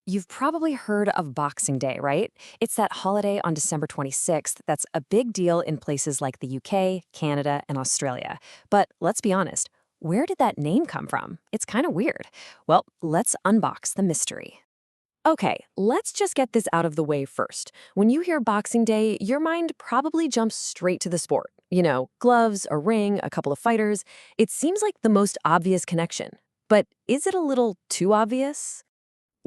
You've probably heard of Boxing Day, right? It's that holiday on December 26th that's a big deal in places like the UK, Canada, and Australia. But let's be honest, where did that name come from? It's kind of weird. Well, let's unbox the mystery. Okay, let's just get this out of the way first. When you hear Boxing Day, your mind probably jumps straight to the sport. Gloves, a ring, a couple of fighters. It seems like the most obvious connection. But is it a little too obvious?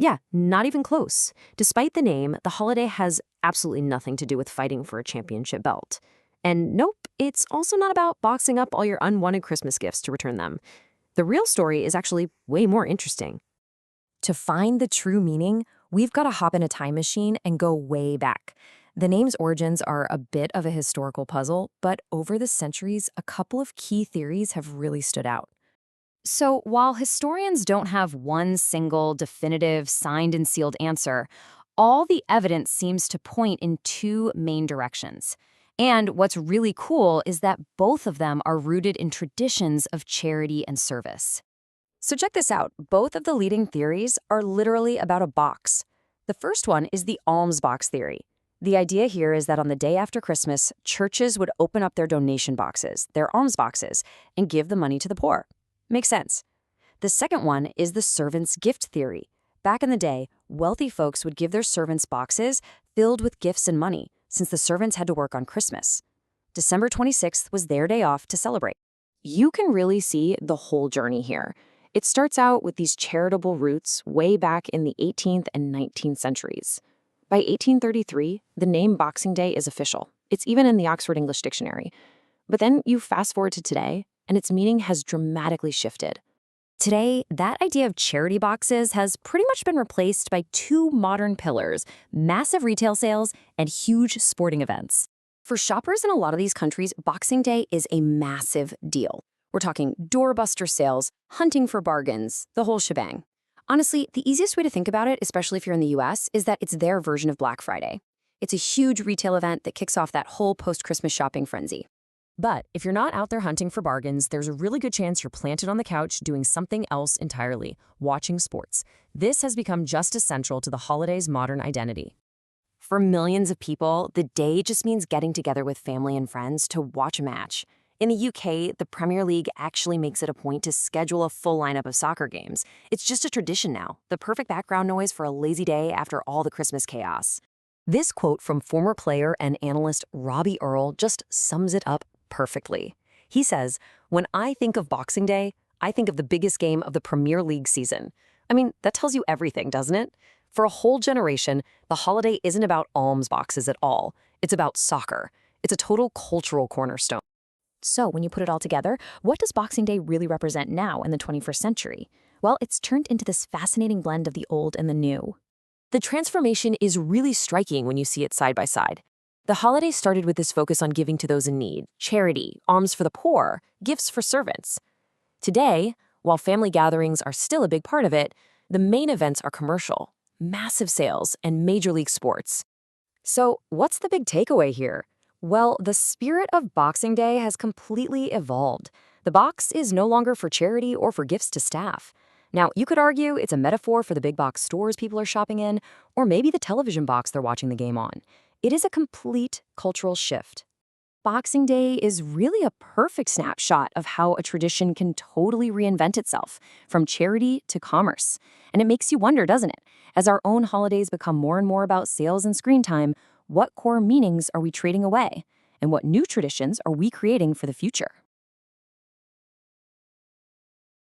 Yeah, not even close. Despite the name, the holiday has absolutely nothing to do with fighting for a championship belt. And nope, it's also not about boxing up all your unwanted Christmas gifts to return them. The real story is actually way more interesting. To find the true meaning, we've got to hop in a time machine and go way back. The name's origins are a bit of a historical puzzle, but over the centuries, a couple of key theories have really stood out. So, while historians don't have one single, definitive, signed and sealed answer, all the evidence seems to point in two main directions. And what's really cool is that both of them are rooted in traditions of charity and service. So, check this out. Both of the leading theories are literally about a box. The first one is the alms box theory. The idea here is that on the day after Christmas, churches would open up their donation boxes, their alms boxes, and give the money to the poor. Makes sense. The second one is the servant's gift theory. Back in the day, wealthy folks would give their servants boxes filled with gifts and money, since the servants had to work on Christmas. December 26th was their day off to celebrate. You can really see the whole journey here. It starts out with these charitable roots way back in the 18th and 19th centuries. By 1833, the name Boxing Day is official. It's even in the Oxford English Dictionary. But then you fast forward to today, and its meaning has dramatically shifted. Today, that idea of charity boxes has pretty much been replaced by two modern pillars: massive retail sales and huge sporting events. For shoppers in a lot of these countries, Boxing Day is a massive deal. We're talking doorbuster sales, hunting for bargains, the whole shebang. Honestly, the easiest way to think about it, especially if you're in the US, is that it's their version of Black Friday. It's a huge retail event that kicks off that whole post-Christmas shopping frenzy. But if you're not out there hunting for bargains, there's a really good chance you're planted on the couch doing something else entirely, watching sports. This has become just as central to the holiday's modern identity. For millions of people, the day just means getting together with family and friends to watch a match. In the UK, the Premier League actually makes it a point to schedule a full lineup of soccer games. It's just a tradition now, the perfect background noise for a lazy day after all the Christmas chaos. This quote from former player and analyst Robbie Earle just sums it up perfectly. He says, "When I think of Boxing Day, I think of the biggest game of the Premier League season." I mean, that tells you everything, doesn't it? For a whole generation, the holiday isn't about alms boxes at all. It's about soccer. It's a total cultural cornerstone. So when you put it all together, what does Boxing Day really represent now in the 21st century? Well, it's turned into this fascinating blend of the old and the new. The transformation is really striking when you see it side by side. The holiday started with this focus on giving to those in need, charity, alms for the poor, gifts for servants. Today, while family gatherings are still a big part of it, the main events are commercial, massive sales, and major league sports. So what's the big takeaway here? Well, the spirit of Boxing Day has completely evolved. The box is no longer for charity or for gifts to staff. Now, you could argue it's a metaphor for the big box stores people are shopping in, or maybe the television box they're watching the game on. It is a complete cultural shift. Boxing Day is really a perfect snapshot of how a tradition can totally reinvent itself, from charity to commerce. And it makes you wonder, doesn't it? As our own holidays become more and more about sales and screen time, what core meanings are we trading away? And what new traditions are we creating for the future?